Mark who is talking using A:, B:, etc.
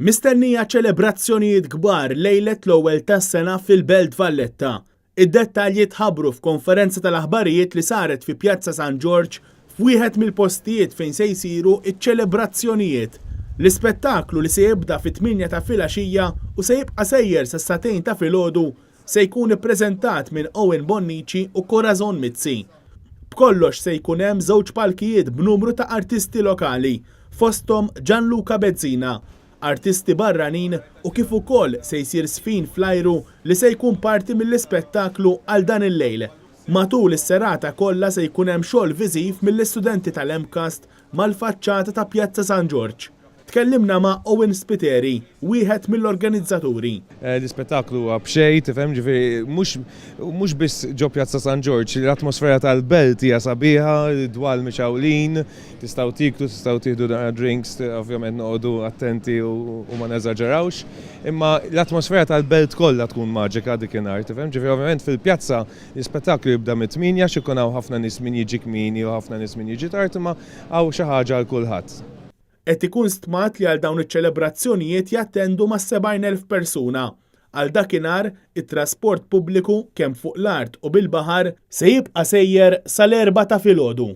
A: Mistennija ċelebrazzjonijiet kbar lejlet l-ewwel tas-sena fil-Belt Valletta. Id-dettalji tħabbru f'konferenza tal-aħbarijiet li saret fi Pjazza San George f'wieħed mill-postijiet fejn se jsiru iċ-ċelebrazzjonijiet. L-ispettaklu li se jibda fit-8 ta' filgħaxija u se jibqa' sejjer sa' satejn ta' filgħodu se jkun ippreżentat minn Owen Bonnici u Corazon Mizzi. B'kollox se jkun hemm żewġ palkijiet b'numru ta' artisti lokali, fosthom Gianluca Bezzina, artisti barranin u kif ukoll se jsir sfin fl-ajru li se jkun parti mill-ispettaklu għal dan il-lejl. Matul is-serata kollha se jkun hemm xogħol viżiv mill-istudenti tal-MCAST mal-faċċata ta' Pjazza San George. Tkellimna ma' Owen Spiteri, wieħed mill-organizzaturi.
B: L-ispettaklu b'xej, tifhem, ġifieri mhux biss ġo Pjazza San George, l-atmosfera tal-belt hija sabiħa, dwal miċawlin, tistgħu tiklu, tistgħu tieħdu drinks, ovvjament noqogħdu attenti u ma neżaġerawx. Imma l-atmosfera tal-belt kollha tkun maġika dikinhar, tifhem, ġifieri ovvjament fil-pjazza l-ispettaklu jibda mit-8 x'ikun hawn ħafna nies min jiġi kmieni u ħafna nies min jiġi tard, imma hawn xi ħaġa għal kulħadd.
A: Qed ikun stmat li għal dawn iċ-ċelebrazzjonijiet jattendu ma' 70,000 persuna. Għal dakinhar it-trasport pubbliku kemm fuq l-art u bil-baħar se jibqa' sejjer sal-4 ta' filgħodu.